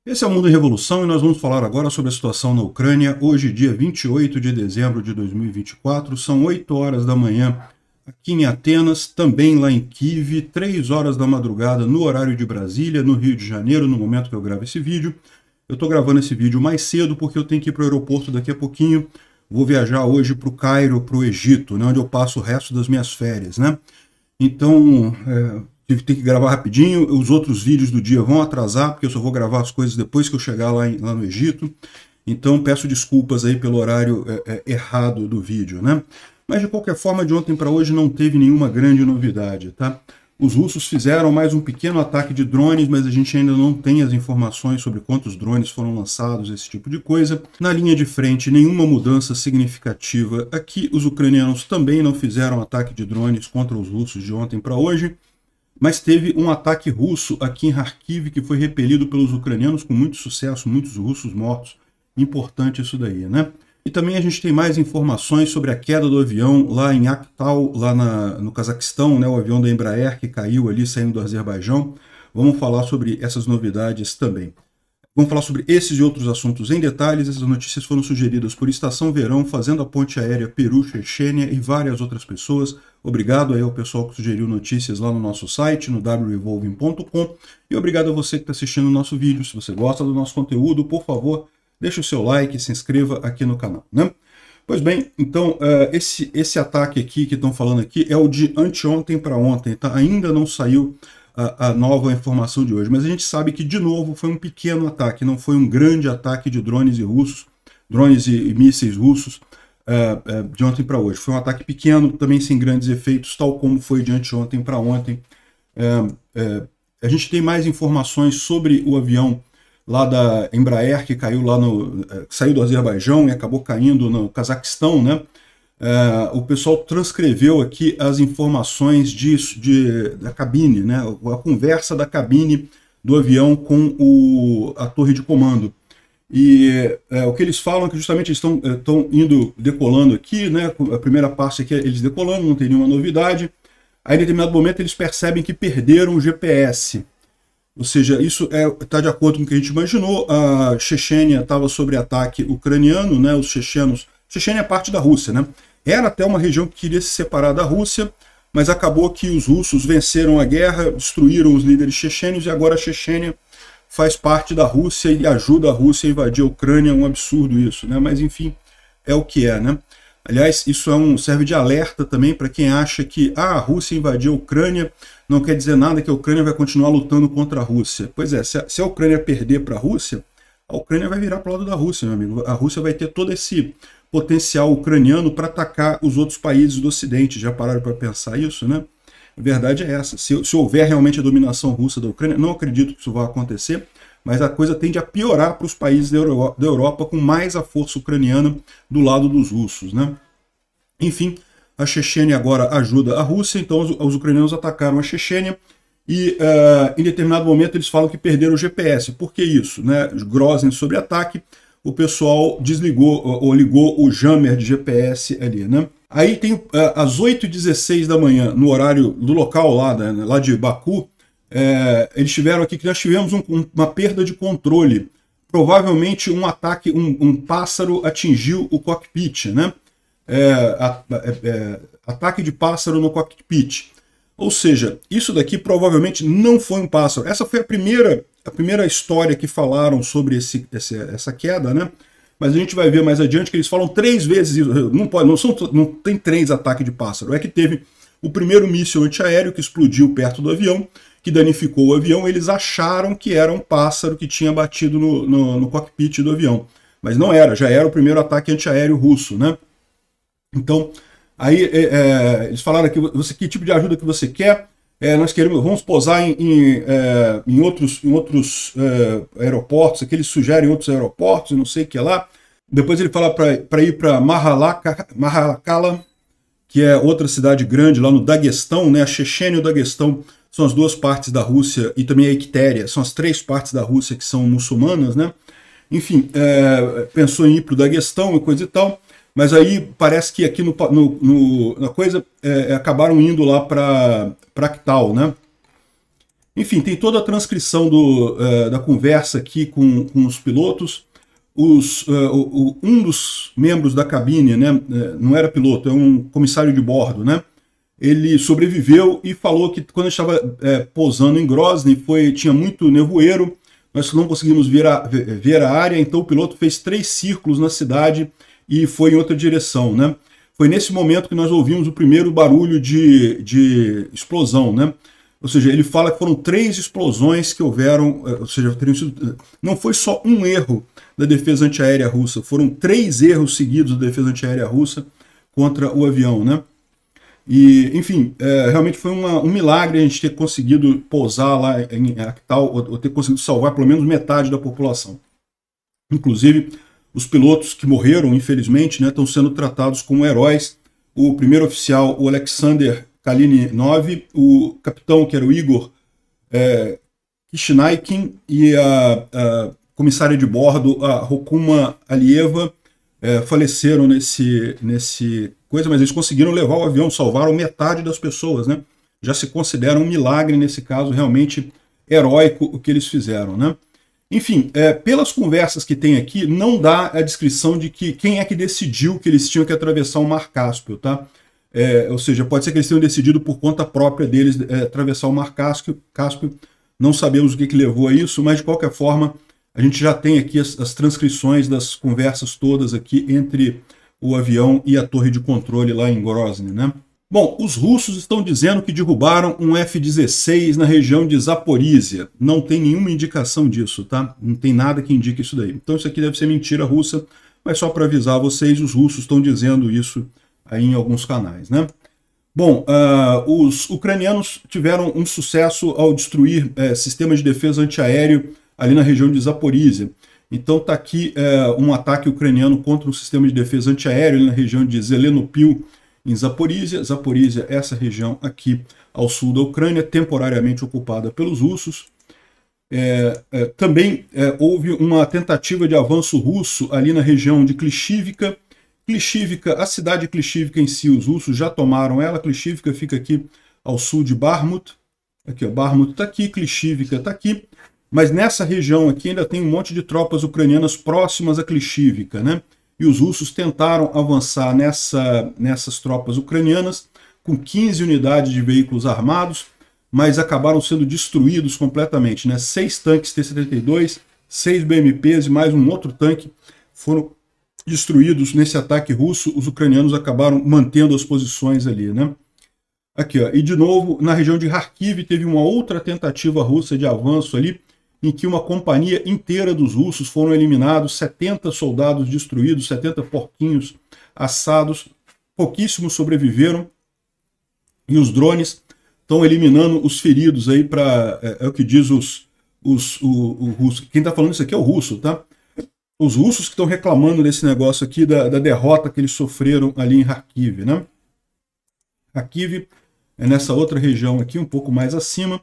Esse é o Mundo em Revolução e nós vamos falar agora sobre a situação na Ucrânia. Hoje, dia 28 de dezembro de 2024, são 8 horas da manhã aqui em Atenas, também lá em Kiev, 3 horas da madrugada no horário de Brasília, no Rio de Janeiro, no momento que eu gravo esse vídeo. Eu estou gravando esse vídeo mais cedo porque eu tenho que ir para o aeroporto daqui a pouquinho. Vou viajar hoje para o Cairo, para o Egito, né, onde eu passo o resto das minhas férias, né? Então, tive que gravar rapidinho. Os outros vídeos do dia vão atrasar, porque eu só vou gravar as coisas depois que eu chegar lá no Egito. Então, peço desculpas aí pelo horário errado do vídeo, né? Mas, de qualquer forma, de ontem para hoje não teve nenhuma grande novidade, tá? Os russos fizeram mais um pequeno ataque de drones, mas a gente ainda não tem as informações sobre quantos drones foram lançados, esse tipo de coisa. Na linha de frente, nenhuma mudança significativa. Aqui, os ucranianos também não fizeram ataque de drones contra os russos de ontem para hoje, mas teve um ataque russo aqui em Kharkiv que foi repelido pelos ucranianos com muito sucesso, muitos russos mortos. Importante isso daí, né? E também a gente tem mais informações sobre a queda do avião lá em Aktau, lá no Cazaquistão, né, o avião da Embraer que caiu ali saindo do Azerbaijão. Vamos falar sobre essas novidades também. Vamos falar sobre esses e outros assuntos em detalhes. Essas notícias foram sugeridas por Estação Verão, Fazendo a Ponte Aérea Peru, Chechênia e várias outras pessoas. Obrigado aí ao pessoal que sugeriu notícias lá no nosso site, no wrevolving.com. E obrigado a você que está assistindo o nosso vídeo. Se você gosta do nosso conteúdo, por favor, deixe o seu like e se inscreva aqui no canal, né? Pois bem, então, esse ataque aqui que estão falando aqui é o de anteontem para ontem, tá? Ainda não saiu a nova informação de hoje, mas a gente sabe que, de novo, foi um pequeno ataque, não foi um grande ataque de drones e mísseis russos de ontem para hoje. Foi um ataque pequeno, também sem grandes efeitos, tal como foi de anteontem para ontem. A gente tem mais informações sobre o avião lá da Embraer, que caiu lá saiu do Azerbaijão e acabou caindo no Cazaquistão, né? O pessoal transcreveu aqui as informações da cabine, né? A conversa da cabine do avião com a torre de comando. E o que eles falam é que justamente eles estão decolando aqui, né? A primeira parte aqui é eles decolando, não tem nenhuma novidade. Aí, em determinado momento, eles percebem que perderam o GPS. Ou seja, isso está de acordo com o que a gente imaginou. A Chechênia estava sob ataque ucraniano, né? Os chechenos. Chechênia é parte da Rússia, né? Era até uma região que queria se separar da Rússia, mas acabou que os russos venceram a guerra, destruíram os líderes chechênios e agora a Chechênia faz parte da Rússia e ajuda a Rússia a invadir a Ucrânia. É um absurdo isso, né? Mas enfim, é o que é, né? Aliás, isso serve de alerta também para quem acha que a Rússia invadiu a Ucrânia, não quer dizer nada que a Ucrânia vai continuar lutando contra a Rússia. Pois é, se a Ucrânia perder para a Ucrânia vai virar para o lado da Rússia, meu amigo. A Rússia vai ter todo esse potencial ucraniano para atacar os outros países do Ocidente. Já pararam para pensar isso, né? A verdade é essa. Se houver realmente a dominação russa da Ucrânia, não acredito que isso vá acontecer, mas a coisa tende a piorar para os países da Europa com mais a força ucraniana do lado dos russos, né? Enfim, a Chechênia agora ajuda a Rússia, então os ucranianos atacaram a Chechênia e em determinado momento eles falam que perderam o GPS. Por que isso, né? Grozny sobre ataque, o pessoal desligou ou ligou o jammer de GPS ali, né? Aí tem às 8h16 da manhã, no horário do local lá de Baku, eles tiveram aqui que nós tivemos uma perda de controle. Provavelmente um ataque, um pássaro atingiu o cockpit, né? Ataque de pássaro no cockpit. Ou seja, isso daqui provavelmente não foi um pássaro. Essa foi a primeira história que falaram sobre essa queda, né? Mas a gente vai ver mais adiante que eles falam 3 vezes isso. Não tem 3 ataques de pássaro. É que teve o primeiro míssil antiaéreo que explodiu perto do avião, que danificou o avião. Eles acharam que era um pássaro que tinha batido no cockpit do avião. Mas não era, já era o primeiro ataque antiaéreo russo, né? Então, aí eles falaram aqui, que tipo de ajuda que você quer? Vamos pousar em outros aeroportos, aqui eles sugerem outros aeroportos, não sei o que lá. Depois ele fala para ir para Mahalakala, que é outra cidade grande lá no Daguestão, né? A Chechênia e o Daguestão são as 2 partes da Rússia, e também a Ictéria, são as 3 partes da Rússia que são muçulmanas, né? Enfim, pensou em ir para o Daguestão e coisa e tal. Mas aí parece que aqui na coisa acabaram indo lá para Aktau, né? Enfim, tem toda a transcrição da conversa aqui com os pilotos. Um dos membros da cabine, né, não era piloto, é um comissário de bordo, né, ele sobreviveu e falou que quando estava pousando em Grozny tinha muito nevoeiro, nós não conseguimos ver a área, então o piloto fez 3 círculos na cidade e foi em outra direção, né. Foi nesse momento que nós ouvimos o primeiro barulho de explosão, né? Ou seja, ele fala que foram 3 explosões que houveram, ou seja, não foi só um erro da defesa antiaérea russa, foram 3 erros seguidos da defesa antiaérea russa contra o avião, né? E, enfim, realmente foi um milagre a gente ter conseguido pousar lá em Akhtal, ou ter conseguido salvar pelo menos metade da população. Inclusive, os pilotos que morreram, infelizmente, né, estão sendo tratados como heróis. O primeiro oficial, o Alexander Kalinov, o capitão, que era o Igor Kishnaikin, e a comissária de bordo, a Rokuma Alieva, faleceram nesse coisa, mas eles conseguiram levar o avião, salvaram metade das pessoas, né? Já se considera um milagre nesse caso, realmente heróico o que eles fizeram, né? Enfim, pelas conversas que tem aqui, não dá a descrição de quem é que decidiu que eles tinham que atravessar o Mar Cáspio, tá? Ou seja, pode ser que eles tenham decidido por conta própria deles atravessar o Mar Cáspio, não sabemos o que levou a isso, mas de qualquer forma, a gente já tem aqui as transcrições das conversas todas aqui entre o avião e a torre de controle lá em Grozny, né? Bom, os russos estão dizendo que derrubaram um F-16 na região de Zaporizhia. Não tem nenhuma indicação disso, tá? Não tem nada que indique isso daí. Então isso aqui deve ser mentira russa, mas só para avisar vocês, os russos estão dizendo isso aí em alguns canais, né? Bom, os ucranianos tiveram um sucesso ao destruir sistemas de defesa antiaéreo ali na região de Zaporizhia. Então está aqui um ataque ucraniano contra um sistema de defesa antiaéreo ali na região de Zelenopil, em Zaporizhia. Zaporizhia, essa região aqui ao sul da Ucrânia, temporariamente ocupada pelos russos. Também houve uma tentativa de avanço russo ali na região de Klishivka. Klishivka, a cidade de Klishivka em si, os russos já tomaram ela. Klishivka fica aqui ao sul de Bakhmut. Aqui, ó, Bakhmut está aqui, Klishivka está aqui. Mas nessa região aqui ainda tem um monte de tropas ucranianas próximas a Klishivka, né? E os russos tentaram avançar nessas tropas ucranianas com 15 unidades de veículos armados, mas acabaram sendo destruídos completamente, né? 6 tanques T-72, 6 BMPs e mais um outro tanque foram destruídos nesse ataque russo. Os ucranianos acabaram mantendo as posições ali, né? Aqui, ó, e de novo, na região de Kharkiv teve uma outra tentativa russa de avanço ali, em que uma companhia inteira dos russos foram eliminados, 70 soldados destruídos, 70 porquinhos assados, pouquíssimos sobreviveram, e os drones estão eliminando os feridos aí para, é o que diz o russo. Quem está falando isso aqui é o russo, tá? Os russos que estão reclamando desse negócio aqui, da derrota que eles sofreram ali em Kharkiv, né? Kharkiv é nessa outra região aqui, um pouco mais acima.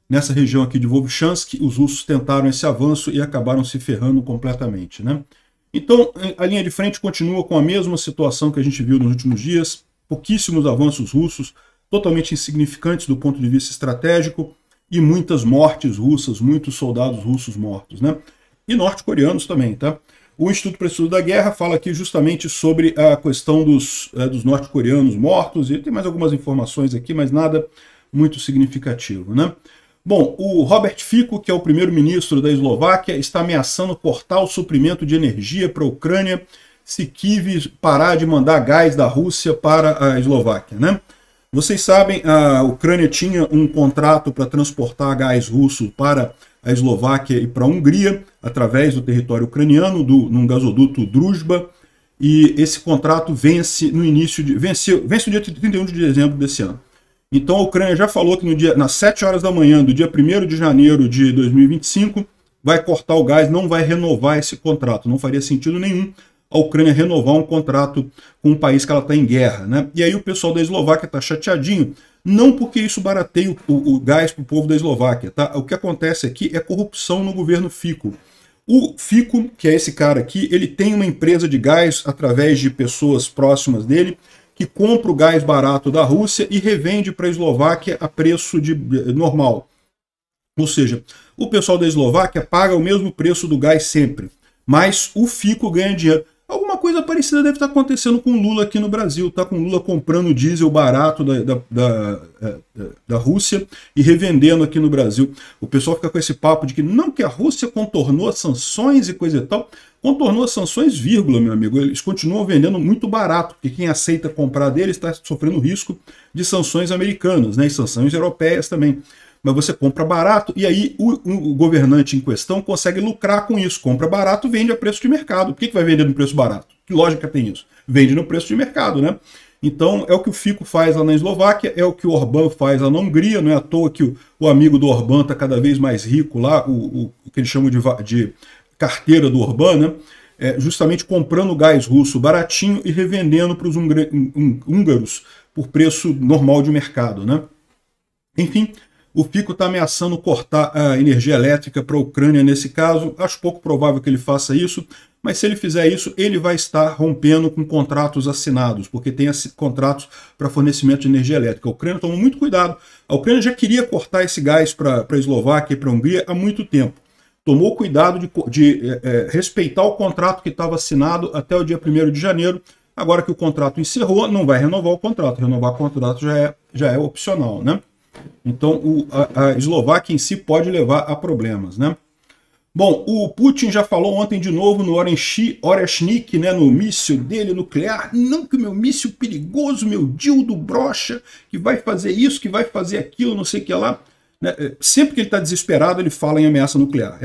Nessa região aqui de Vovchansk, os russos tentaram esse avanço e acabaram se ferrando completamente, né? Então, a linha de frente continua com a mesma situação que a gente viu nos últimos dias, pouquíssimos avanços russos, totalmente insignificantes do ponto de vista estratégico, e muitas mortes russas, muitos soldados russos mortos, né? E norte-coreanos também, tá? O Instituto para o Estudo da Guerra fala aqui justamente sobre a questão dos norte-coreanos mortos, e tem mais algumas informações aqui, mas nada muito significativo, né? Bom, o Robert Fico, que é o primeiro-ministro da Eslováquia, está ameaçando cortar o suprimento de energia para a Ucrânia se Kiev parar de mandar gás da Rússia para a Eslováquia, né? Vocês sabem, a Ucrânia tinha um contrato para transportar gás russo para a Eslováquia e para a Hungria, através do território ucraniano, num gasoduto Druzhba, e esse contrato vence no início vence no dia 31 de dezembro desse ano. Então a Ucrânia já falou que nas 7 horas da manhã do dia 1º de janeiro de 2025 vai cortar o gás, não vai renovar esse contrato. Não faria sentido nenhum a Ucrânia renovar um contrato com um país que ela está em guerra, né? E aí o pessoal da Eslováquia está chateadinho, não porque isso barateia o gás para o povo da Eslováquia, tá? O que acontece aqui é corrupção no governo Fico. O Fico, que é esse cara aqui, ele tem uma empresa de gás através de pessoas próximas dele, que compra o gás barato da Rússia e revende para a Eslováquia a preço normal. Ou seja, o pessoal da Eslováquia paga o mesmo preço do gás sempre, mas o Fico ganha dinheiro. Alguma coisa parecida deve estar acontecendo com o Lula aqui no Brasil, tá? Com o Lula comprando diesel barato da Rússia e revendendo aqui no Brasil. O pessoal fica com esse papo de que não, que a Rússia contornou as sanções e coisa e tal. Contornou as sanções, vírgula, meu amigo. Eles continuam vendendo muito barato, porque quem aceita comprar deles está sofrendo risco de sanções americanas, né? E sanções europeias também. Mas você compra barato e aí o governante em questão consegue lucrar com isso. Compra barato, vende a preço de mercado. Por que vai vender no preço barato? Que lógica tem isso? Vende no preço de mercado, né? Então é o que o Fico faz lá na Eslováquia, é o que o Orbán faz lá na Hungria. Não é à toa que o amigo do Orbán está cada vez mais rico lá, o que eles chamam de carteira do Orbán, né? Justamente comprando gás russo baratinho e revendendo para os húngaros por preço normal de mercado, né? Enfim, o Fico está ameaçando cortar a energia elétrica para a Ucrânia nesse caso. Acho pouco provável que ele faça isso, mas se ele fizer isso, ele vai estar rompendo com contratos assinados, porque tem contratos para fornecimento de energia elétrica. A Ucrânia toma muito cuidado. A Ucrânia já queria cortar esse gás para a Eslováquia e para a Hungria há muito tempo. Tomou cuidado de respeitar o contrato que estava assinado até o dia 1º de janeiro. Agora que o contrato encerrou, não vai renovar o contrato. Renovar o contrato já é opcional, né? Então, a Eslováquia em si pode levar a problemas, né? Bom, o Putin já falou ontem de novo no Oreshnik, né, no míssil dele nuclear. Não, que o meu míssil perigoso, meu dildo brocha, que vai fazer isso, que vai fazer aquilo, não sei o que lá. Né? Sempre que ele está desesperado, ele fala em ameaça nuclear.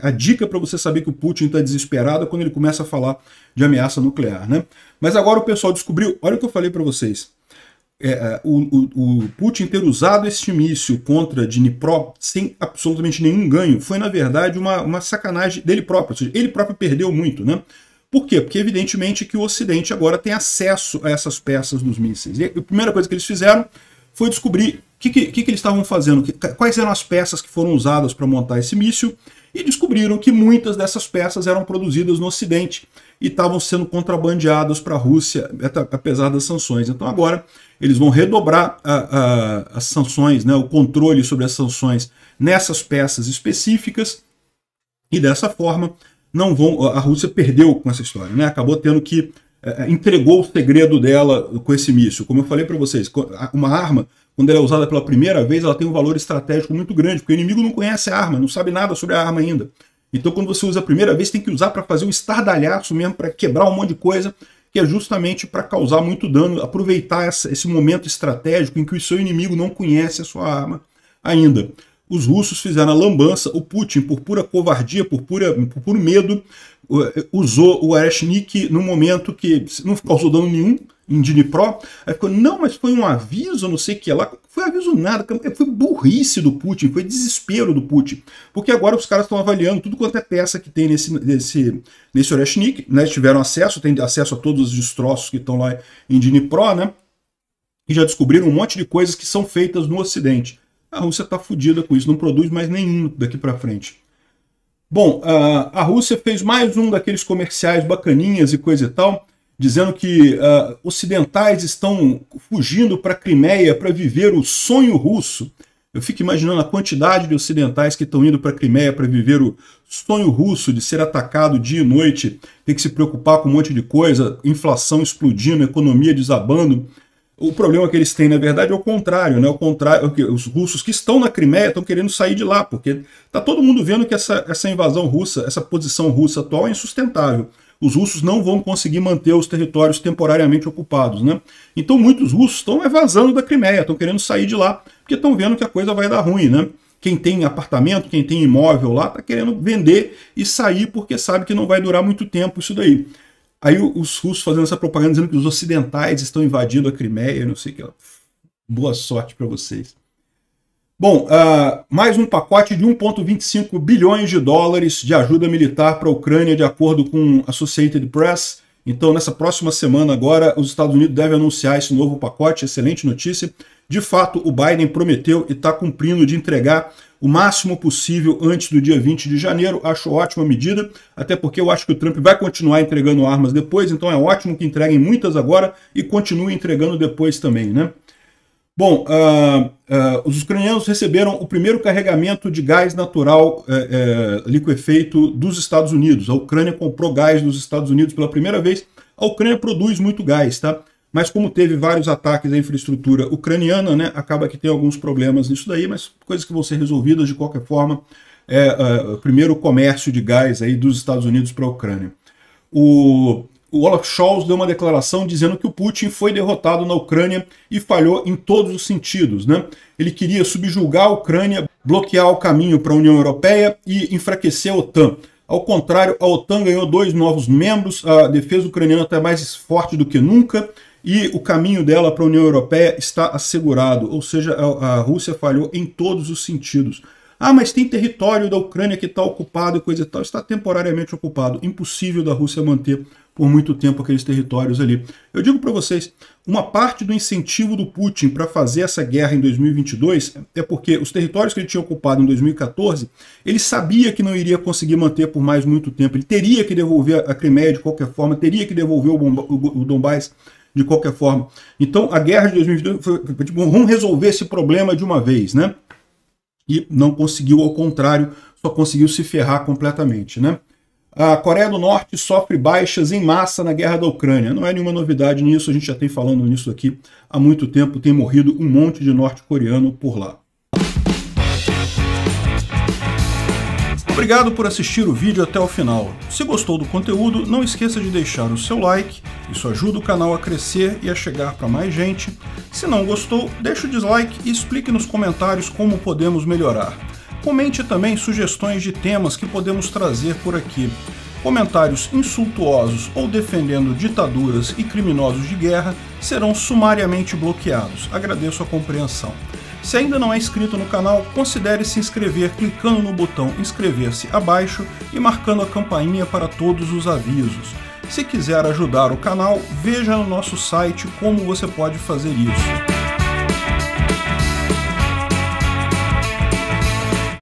A dica para você saber que o Putin está desesperado é quando ele começa a falar de ameaça nuclear, né? Mas agora o pessoal descobriu, olha o que eu falei para vocês. O Putin ter usado este míssil contra Dnipro sem absolutamente nenhum ganho foi, na verdade, uma sacanagem dele próprio. Ou seja, ele próprio perdeu muito, né? Por quê? Porque, evidentemente, que o Ocidente agora tem acesso a essas peças dos mísseis. E a primeira coisa que eles fizeram foi descobrir o que eles estavam fazendo, quais eram as peças que foram usadas para montar esse míssil, e descobriram que muitas dessas peças eram produzidas no Ocidente e estavam sendo contrabandeadas para a Rússia, apesar das sanções. Então agora eles vão redobrar as sanções, né, o controle sobre as sanções nessas peças específicas, e dessa forma a Rússia perdeu com essa história, né? Acabou tendo que entregou o segredo dela com esse míssil. Como eu falei para vocês, uma arma, quando ela é usada pela primeira vez, ela tem um valor estratégico muito grande, porque o inimigo não conhece a arma, não sabe nada sobre a arma ainda. Então, quando você usa a primeira vez, tem que usar para fazer um estardalhaço mesmo, para quebrar um monte de coisa, que é justamente para causar muito dano, aproveitar esse momento estratégico em que o seu inimigo não conhece a sua arma ainda. Os russos fizeram a lambança, o Putin, por pura covardia, por puro medo, usou o Oreshnik no momento que não causou dano nenhum em Dnipro. Aí ficou, não, mas foi um aviso, não sei o que lá. Foi aviso nada, foi burrice do Putin, foi desespero do Putin. Porque agora os caras estão avaliando tudo quanto é peça que tem nesse Oreshnik, né? Tiveram acesso, tem acesso a todos os destroços que estão lá em Dnipro, né? E já descobriram um monte de coisas que são feitas no Ocidente. A Rússia está fodida com isso, não produz mais nenhum daqui para frente. Bom, a Rússia fez mais um daqueles comerciais bacaninhas e coisa e tal, dizendo que ocidentais estão fugindo para a Crimeia para viver o sonho russo. Eu fico imaginando a quantidade de ocidentais que estão indo para a Crimeia para viver o sonho russo de ser atacado dia e noite, ter que se preocupar com um monte de coisa, inflação explodindo, economia desabando. O problema que eles têm, na verdade, é o contrário, né? Os russos que estão na Crimeia estão querendo sair de lá, porque está todo mundo vendo que essa invasão russa, essa posição russa atual é insustentável. Os russos não vão conseguir manter os territórios temporariamente ocupados, né? Então muitos russos estão vazando da Crimeia, estão querendo sair de lá, porque estão vendo que a coisa vai dar ruim, né? Quem tem apartamento, quem tem imóvel lá, está querendo vender e sair porque sabe que não vai durar muito tempo isso daí. Aí os russos fazendo essa propaganda dizendo que os ocidentais estão invadindo a Crimeia, não sei o que. Boa sorte para vocês. Bom, mais um pacote de 1,25 bilhões de dólares de ajuda militar para a Ucrânia, de acordo com a Associated Press. Então, nessa próxima semana agora, os Estados Unidos devem anunciar esse novo pacote, excelente notícia. De fato, o Biden prometeu e está cumprindo de entregar o máximo possível antes do dia 20 de janeiro. Acho ótima medida, até porque eu acho que o Trump vai continuar entregando armas depois, então é ótimo que entreguem muitas agora e continue entregando depois também, né? Bom, os ucranianos receberam o primeiro carregamento de gás natural liquefeito dos Estados Unidos. A Ucrânia comprou gás dos Estados Unidos pela primeira vez. A Ucrânia produz muito gás, tá? Mas como teve vários ataques à infraestrutura ucraniana, né, acaba que tem alguns problemas nisso daí, mas coisas que vão ser resolvidas de qualquer forma. O primeiro comércio de gás aí dos Estados Unidos para a Ucrânia. O Olaf Scholz deu uma declaração dizendo que o Putin foi derrotado na Ucrânia e falhou em todos os sentidos, né? Ele queria subjugar a Ucrânia, bloquear o caminho para a União Europeia e enfraquecer a OTAN. Ao contrário, a OTAN ganhou 2 novos membros, a defesa ucraniana está mais forte do que nunca e o caminho dela para a União Europeia está assegurado, ou seja, a Rússia falhou em todos os sentidos. Ah, mas tem território da Ucrânia que está ocupado e coisa e tal. Está temporariamente ocupado. Impossível da Rússia manter por muito tempo aqueles territórios ali. Eu digo para vocês, uma parte do incentivo do Putin para fazer essa guerra em 2022 é porque os territórios que ele tinha ocupado em 2014, ele sabia que não iria conseguir manter por mais muito tempo. Ele teria que devolver a Crimeia de qualquer forma, teria que devolver o Donbás de qualquer forma. Então a guerra de 2022 foi tipo, vamos resolver esse problema de uma vez, né? E não conseguiu, ao contrário, só conseguiu se ferrar completamente, né? A Coreia do Norte sofre baixas em massa na guerra da Ucrânia. Não é nenhuma novidade nisso, a gente já tem falando nisso aqui há muito tempo, tem morrido um monte de norte-coreano por lá. Obrigado por assistir o vídeo até o final. Se gostou do conteúdo, não esqueça de deixar o seu like, isso ajuda o canal a crescer e a chegar para mais gente. Se não gostou, deixe o dislike e explique nos comentários como podemos melhorar. Comente também sugestões de temas que podemos trazer por aqui. Comentários insultuosos ou defendendo ditaduras e criminosos de guerra serão sumariamente bloqueados. Agradeço a compreensão. Se ainda não é inscrito no canal, considere se inscrever clicando no botão inscrever-se abaixo e marcando a campainha para todos os avisos. Se quiser ajudar o canal, veja no nosso site como você pode fazer isso.